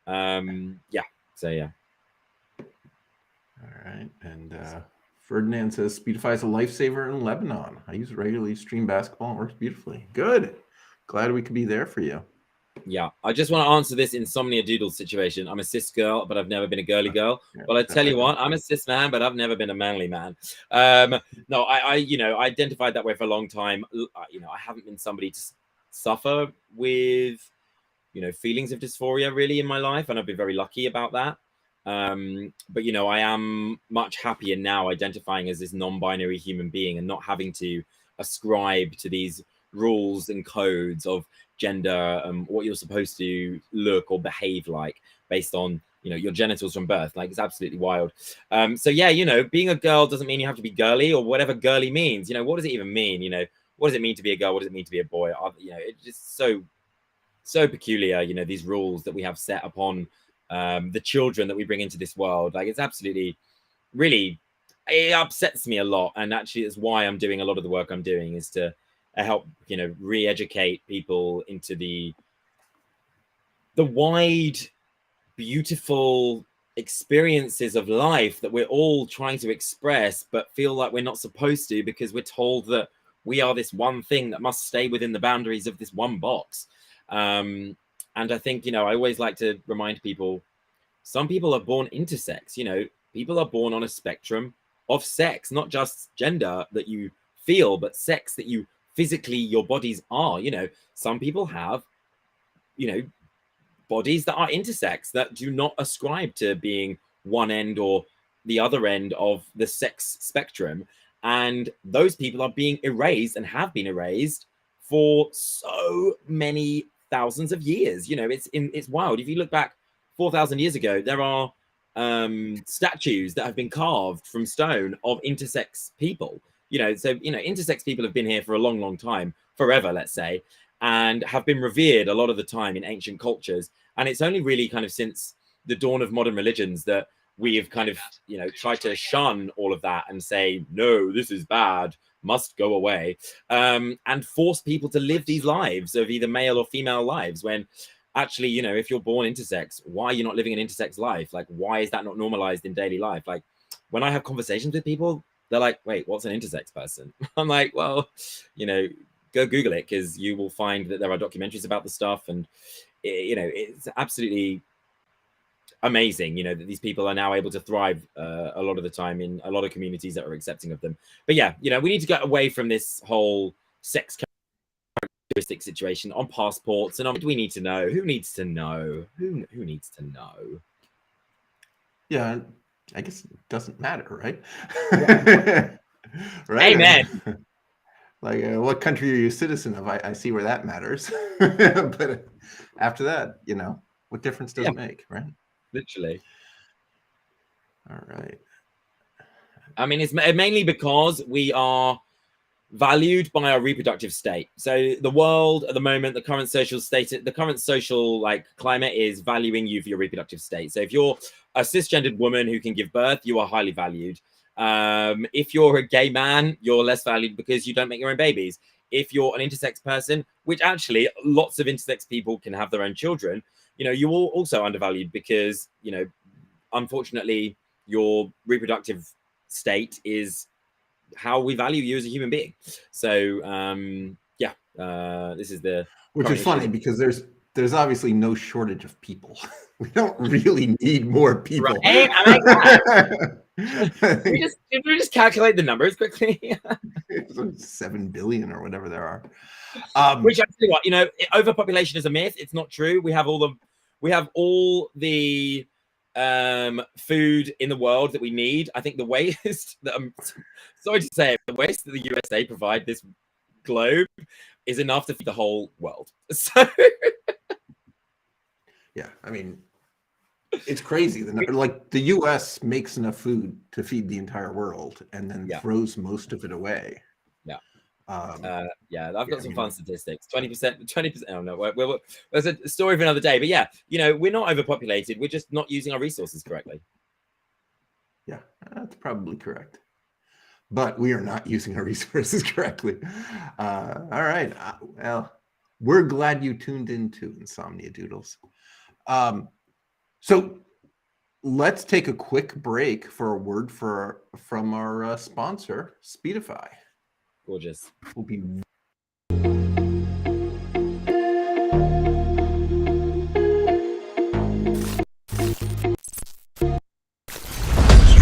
yeah. All right. And Ferdinand says Speedify is a lifesaver in Lebanon. I use it regularly to stream basketball and it works beautifully. Good. Glad we could be there for you. Yeah, I just want to answer this Insomnia Doodles situation. I'm a cis girl, but I've never been a girly girl. Well, I tell you what, I'm a cis man, but I've never been a manly man. No, I identified that way for a long time. I haven't been somebody to suffer with, feelings of dysphoria really in my life, and I've been very lucky about that. But I am much happier now identifying as this non-binary human being and not having to ascribe to these rules and codes of gender and what you're supposed to look or behave like based on your genitals from birth. It's absolutely wild. So yeah, being a girl doesn't mean you have to be girly or whatever girly means. What does it even mean? What does it mean to be a girl? What does it mean to be a boy? It's just so peculiar, these rules that we have set upon the children that we bring into this world. It's absolutely, really, it upsets me a lot. And actually it's why I'm doing a lot of the work I'm doing, is to help re-educate people into the wide, beautiful experiences of life that we're all trying to express but feel like we're not supposed to, because we're told that we are this one thing that must stay within the boundaries of this one box. And I think I always like to remind people, some people are born intersex. People are born on a spectrum of sex, not just gender that you feel, but sex that you physically, your bodies are. Some people have bodies that are intersex, that do not ascribe to being one end or the other end of the sex spectrum, and those people are being erased and have been erased for so many thousands of years. It's wild. If you look back 4,000 years ago, there are statues that have been carved from stone of intersex people. Intersex people have been here for a long time, forever, let's say, and have been revered a lot of the time in ancient cultures. And it's only really kind of since the dawn of modern religions that we have kind of, tried to shun all of that and say, no, this is bad, must go away, and force people to live these lives of either male or female lives, when actually, if you're born intersex, why are you not living an intersex life? Why is that not normalized in daily life? When I have conversations with people, they're like, wait, what's an intersex person? I'm like, well, go Google it, because you will find that there are documentaries about the stuff. And, it's absolutely amazing, that these people are now able to thrive a lot of the time in a lot of communities that are accepting of them. But yeah, we need to get away from this whole sex characteristic situation on passports. And we need to know. Who needs to know? Who needs to know? Yeah, I guess it doesn't matter, right? Yeah. Right. Amen. What country are you a citizen of? I see where that matters. But after that, what difference does it make, right? Literally. All right. I mean, it's mainly because we are valued by our reproductive state. So the world at the moment, the current social state, the current social climate is valuing you for your reproductive state. So if you're a cisgendered woman who can give birth, you are highly valued. If you're a gay man, you're less valued because you don't make your own babies. If you're an intersex person, which actually lots of intersex people can have their own children, you're also undervalued because, unfortunately, your reproductive state is how we value you as a human being. So yeah, this is the Which current is funny issue. because there's obviously no shortage of people. We don't really need more people. Right? I Did we just calculate the numbers quickly? It's like 7 billion or whatever there are. Which I tell you what, you know, overpopulation is a myth. It's not true. We have all the food in the world that we need. I think the waste that I'm sorry to say, the waste that the USA provide this globe is enough to feed the whole world. So Yeah, I mean, it's crazy. Like the US makes enough food to feed the entire world and then throws most of it away. Yeah, I've got some fun statistics. 20%. Oh no, there's a story for another day. But yeah, you know, we're not overpopulated. We're just not using our resources correctly. Yeah, that's probably correct. But we are not using our resources correctly. All right. Well, we're glad you tuned into Insomnia Doodles. So let's take a quick break for a word from our sponsor, Speedify. Gorgeous. We'll be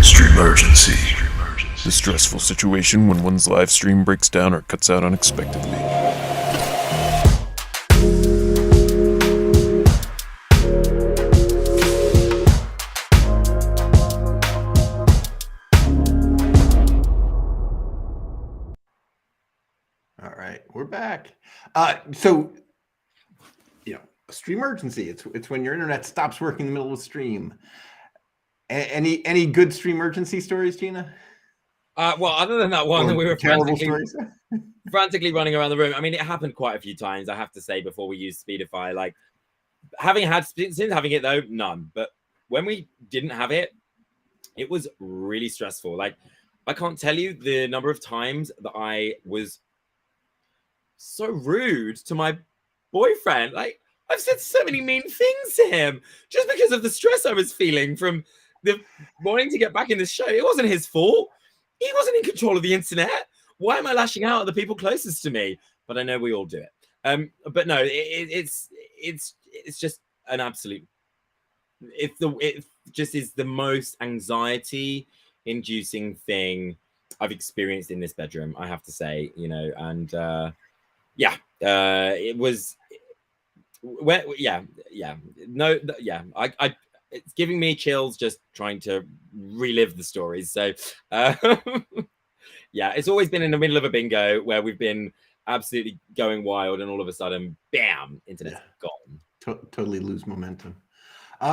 Streamergency. The stressful situation when one's live stream breaks down or cuts out unexpectedly. All right, we're back. So, you know, a streamergency. It's when your internet stops working in the middle of a stream. Any good streamergency stories, Gina? Well, other than that one that we were terrible stories. frantically running around the room. I mean, it happened quite a few times, I have to say, before we used Speedify. Like, since having it though, none. But when we didn't have it, it was really stressful. Like, I can't tell you the number of times that I was so rude to my boyfriend. Like, I've said so many mean things to him just because of the stress I was feeling from the wanting to get back in this show. It wasn't his fault. He wasn't in control of the internet. Why am I lashing out at the people closest to me? But I know we all do it. But no, it's just an absolute. It just is the most anxiety-inducing thing I've experienced in this bedroom. I have to say, you know, and it was. It's giving me chills just trying to relive the stories. So, it's always been in the middle of a bingo where we've been absolutely going wild, and all of a sudden, bam, internet's gone. Totally lose momentum.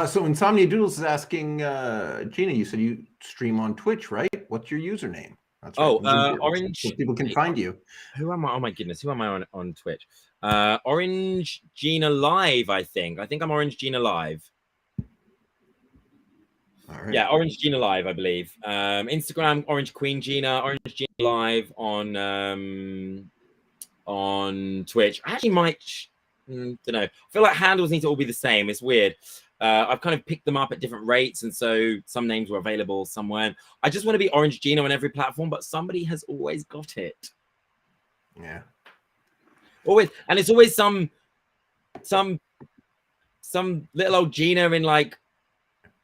So Insomnia Doodles is asking, Gina, you said you stream on Twitch, right? What's your username? That's right. Orange. So people can find you. Who am I? Oh my goodness, who am I on Twitch? Orange Gina Live, I think. I'm Orange Gina Live. All right. Yeah, Orange Gina Live, I believe. Instagram, Orange Queen Gina, Orange Gina Live on Twitch. I actually might, don't know. I feel like handles need to all be the same. It's weird. I've kind of picked them up at different rates, and so some names were available, some weren't. I just want to be Orange Gina on every platform, but somebody has always got it. Yeah. Always, and it's always some little old Gina in, like,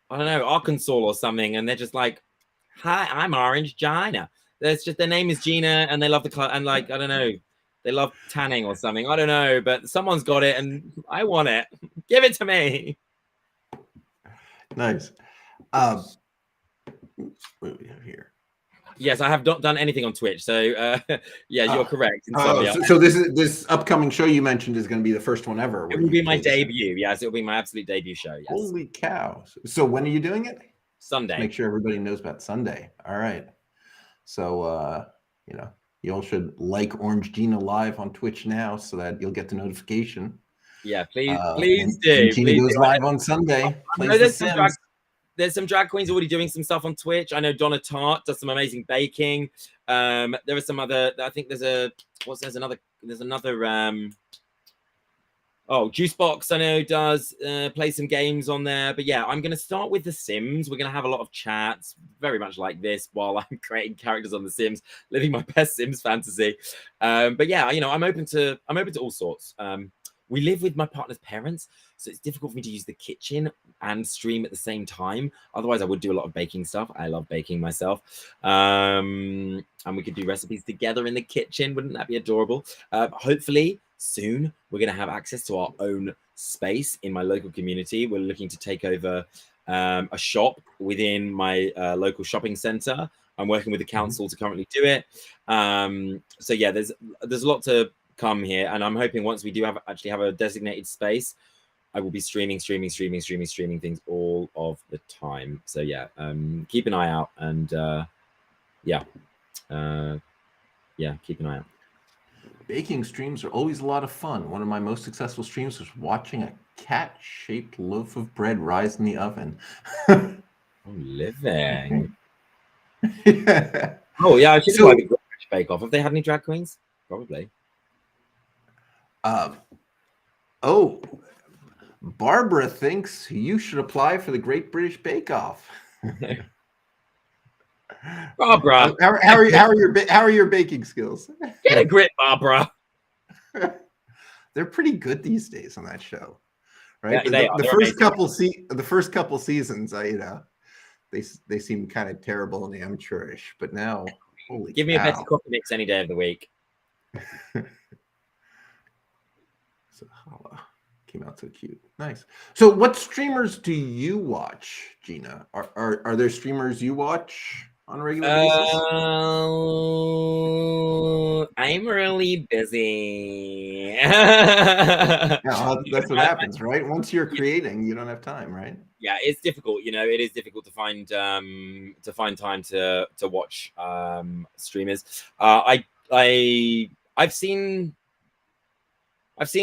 I don't know, Arkansas or something, and they're just like, "Hi, I'm Orange Gina." There's just, their name is Gina, and they love the color, and, like, I don't know, they love tanning or something. I don't know, but someone's got it, and I want it. Give it to me. Nice. What do we have here? Yes, I have not done anything on Twitch, so you're correct. So this upcoming show you mentioned is going to be the first one ever. It will be my debut. Yes, it will be my absolute debut show. Yes. Holy cow! So when are you doing it? Sunday. Just make sure everybody knows about Sunday. All right. So you all should like Orange Gina Live on Twitch now, so that you'll get the notification. Yeah, please do. And Gina goes live on Sunday. There's some drag queens already doing some stuff on Twitch. I know Donna Tart does some amazing baking. There are some other. I think there's another. Juicebox I know does play some games on there. But yeah, I'm going to start with The Sims. We're going to have a lot of chats, very much like this, while I'm creating characters on The Sims, living my best Sims fantasy. But yeah, I'm open to all sorts. we live with my partner's parents, so it's difficult for me to use the kitchen and stream at the same time. Otherwise, I would do a lot of baking stuff. I love baking myself. And we could do recipes together in the kitchen. Wouldn't that be adorable? Hopefully, soon, we're going to have access to our own space in my local community. We're looking to take over a shop within my local shopping center. I'm working with the council to currently do it. So yeah, there's a lot to come here, and I'm hoping once we do actually have a designated space, I will be streaming things all of the time. So yeah, keep an eye out, and yeah, keep an eye out. Baking streams are always a lot of fun. One of my most successful streams was watching a cat-shaped loaf of bread rise in the oven. Oh, living. Yeah. Oh yeah, I should try the Great British Bake Off. Have they had any drag queens? Probably. Oh, Barbara thinks you should apply for the Great British Bake Off. Barbara, how are your baking skills? get a grip, Barbara. They're pretty good these days on that show, right? Yeah, the first couple seasons, they seem kind of terrible and amateurish, but now, holy Give me a cow. better coffee mix any day of the week. So Hala came out so cute. Nice. So what streamers do you watch, Gina? Are there streamers you watch on a regular basis? I'm really busy. Yeah, that's what happens, right? Once you're creating, you don't have time, right? Yeah, it's difficult. It is difficult to find time to watch streamers. I've seen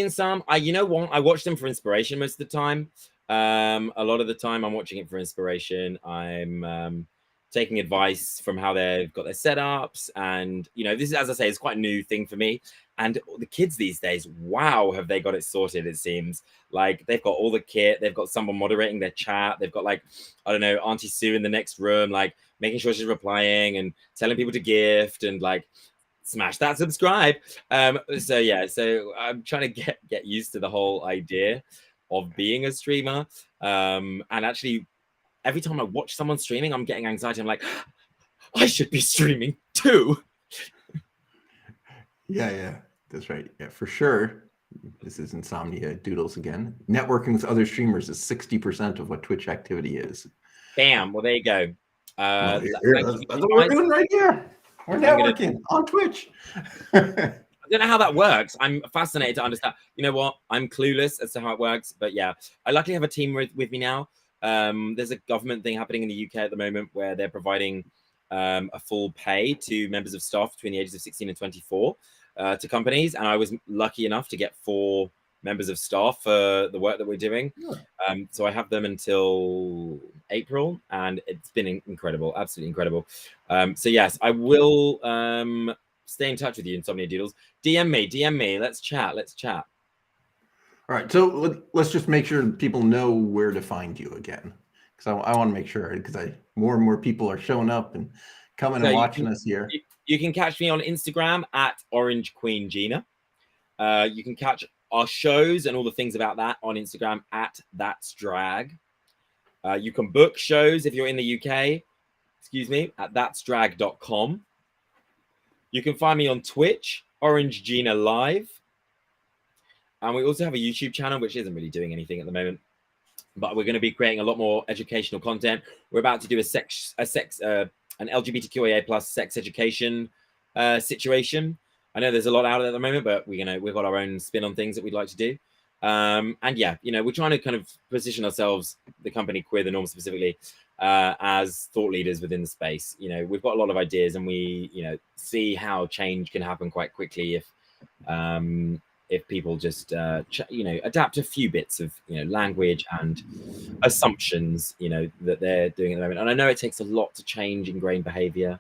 some. I watch them for inspiration most of the time. A lot of the time I'm watching it for inspiration. I'm taking advice from how they've got their setups, and this is, as I say, it's quite a new thing for me. And the kids these days, wow, have they got it sorted? It seems like they've got all the kit. They've got someone moderating their chat. They've got, like, I don't know, Auntie Sue in the next room, like making sure she's replying and telling people to gift and like smash that subscribe. So yeah, so I'm trying to get used to the whole idea of being a streamer. And actually, every time I watch someone streaming, I'm getting anxiety. I'm like, I should be streaming too. Yeah, that's right. Yeah, for sure. This is Insomnia Doodles again. Networking with other streamers is 60% of what Twitch activity is. Bam. Well, there you go. That's what we're doing right here. We're networking on Twitch. I don't know how that works. I'm fascinated to understand. You know what? I'm clueless as to how it works. But yeah, I luckily have a team with me now. There's a government thing happening in the UK at the moment where they're providing a full pay to members of staff between the ages of 16 and 24 to companies. And I was lucky enough to get 4 members of staff for the work that we're doing. Yeah. So I have them until April, and it's been incredible, absolutely incredible. So yes, I will stay in touch with you, Insomnia Doodles. DM me. Let's chat. All right, so let's just make sure people know where to find you again, because I want to make sure, because more and more people are showing up and coming and watching us here. You can catch me on Instagram at Orange Queen Gina. You can catch our shows and all the things about that on Instagram at That's Drag. You can book shows if you're in the UK, at that'sdrag.com. You can find me on Twitch, Orange Gina Live. And we also have a YouTube channel, which isn't really doing anything at the moment, but we're going to be creating a lot more educational content. We're about to do an LGBTQIA plus sex education situation. I know there's a lot out there at the moment, but we've got our own spin on things that we'd like to do. And yeah, we're trying to kind of position ourselves, the company Queer the Norm specifically, as thought leaders within the space. We've got a lot of ideas, and we, see how change can happen quite quickly if people just adapt a few bits of language and assumptions that they're doing at the moment. And I know it takes a lot to change ingrained behavior.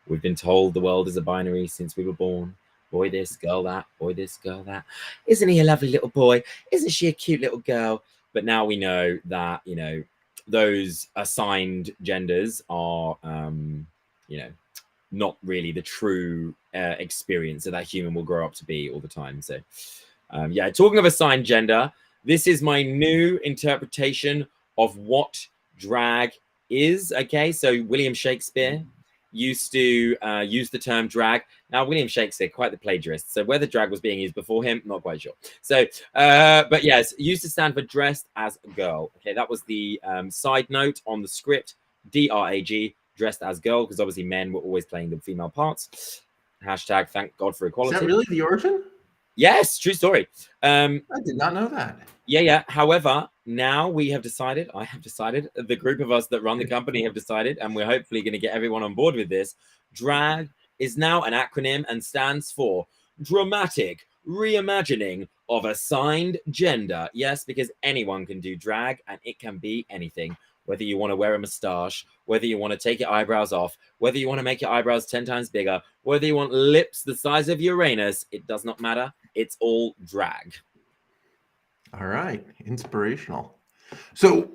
We've been told the world is a binary since we were born. Boy this, girl that. Boy this, girl that. Isn't he a lovely little boy? Isn't she a cute little girl? But now we know that those assigned genders are not really the true experience that human will grow up to be all the time. So Yeah, talking of assigned gender, this is my new interpretation of what drag is. Okay, so William Shakespeare used to use the term drag. Now, William Shakespeare, quite the plagiarist. So whether drag was being used before him, not quite sure. So, but yes, used to stand for dressed as a girl. Okay, that was the side note on the script, DRAG, dressed as girl, because obviously men were always playing the female parts. Hashtag thank God for Is equality. that really the origin? Yes, true story. I did not know that. Yeah. However, now I have decided, the group of us that run the company have decided, and we're hopefully going to get everyone on board with this. Drag is now an acronym and stands for Dramatic Reimagining of Assigned Gender. Yes, because anyone can do drag, and it can be anything. Whether you want to wear a moustache, whether you want to take your eyebrows off, whether you want to make your eyebrows 10 times bigger, whether you want lips the size of Uranus, it does not matter. It's all drag. All right, inspirational. So,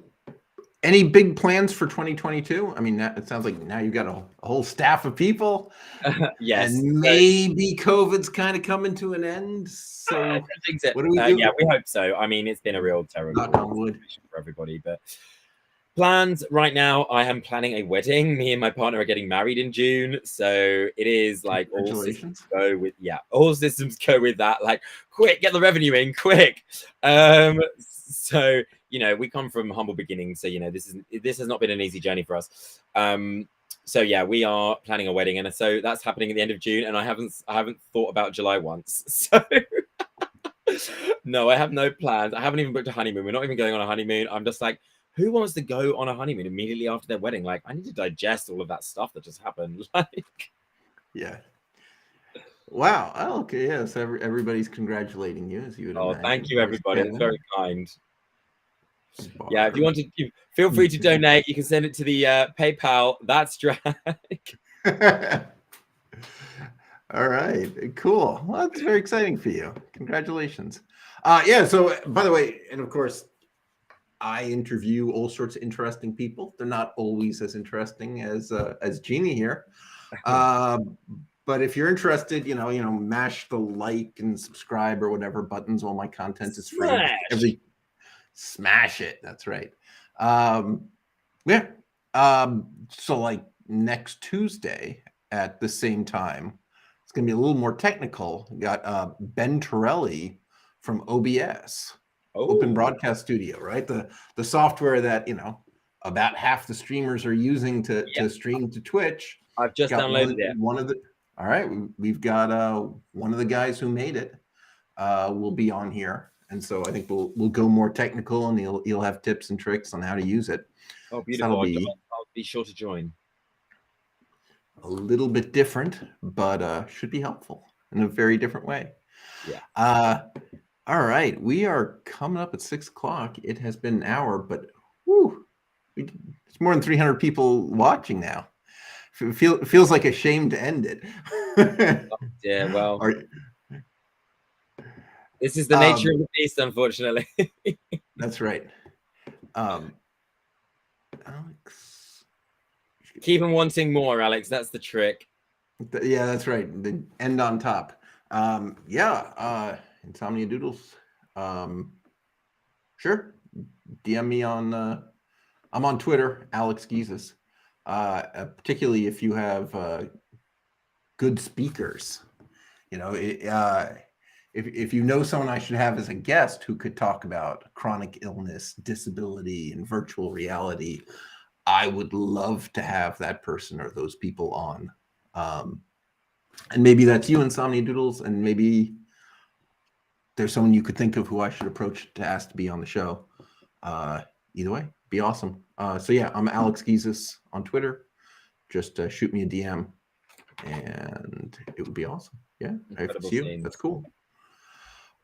any big plans for 2022? I mean, it sounds like now you've got a whole staff of people. Yes. And maybe COVID's kind of coming to an end. So, what do we do? Yeah, we hope so. I mean, it's been a real terrible situation for everybody, but plans right now, I am planning a wedding. Me and my partner are getting married in June. So it is like all systems go with, all systems go with that. Like, quick, get the revenue in, quick. So, you know, we come from humble beginnings. So, you know, this has not been an easy journey for us. So yeah, we are planning a wedding. And so that's happening at the end of June. And I haven't thought about July once. So no, I have no plans. I haven't even booked a honeymoon. We're not even going on a honeymoon. I'm just like, who wants to go on a honeymoon immediately after their wedding? Like, I need to digest all of that stuff that just happened. Like, yeah. Wow. Oh, okay. Yeah. So everybody's congratulating you, as you would imagine. Thank you, everybody. It's very kind. Yeah. If you want to, feel free to donate. You can send it to the PayPal. That's drag. All right. Cool. Well, that's very exciting for you. Congratulations. Yeah. So, by the way, and of course, I interview all sorts of interesting people. They're not always as interesting as Gina here. But if you're interested, you know, mash the like and subscribe or whatever buttons. All my content is free. Smash it. That's right. Yeah. So like next Tuesday at the same time, it's going to be a little more technical. We got Ben Torelli from OBS. Open Broadcast Studio, right? The software that, you know, about half the streamers are using to stream to Twitch. I've just downloaded it. All right, we've got one of the guys who made it will be on here, and so I think we'll go more technical, and he'll have tips and tricks on how to use it. Oh, beautiful! I'll be sure to join. A little bit different, but should be helpful in a very different way. Yeah. All right, we are coming up at 6 o'clock. It has been an hour, but it's more than 300 people watching now. It feels like a shame to end it. Yeah, well, this is the nature of the beast, unfortunately. That's right. Alex, keep on wanting more, Alex. That's the trick. Yeah, that's right. The end on top. Insomnia Doodles. Sure. DM me on I'm on Twitter, Alex Gizas. Particularly if you have good speakers. You know, if you know someone I should have as a guest who could talk about chronic illness, disability, and virtual reality, I would love to have that person or those people on. And maybe that's you, Insomnia Doodles, and maybe there's someone you could think of who I should approach to ask to be on the show. Either way, be awesome. So yeah, I'm Alex Gizas on Twitter. Just shoot me a DM, and it would be awesome. Yeah, if it's you, that's cool.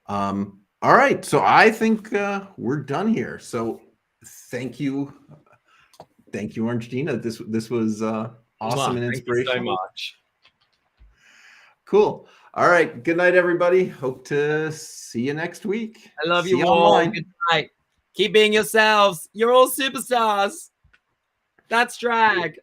All right, so I think we're done here. So thank you, Orange Gina. This was awesome and inspirational. Thank you so much. Cool. All right. Good night, everybody. Hope to see you next week. I love you all. Online. Good night. Keep being yourselves. You're all superstars. That's drag.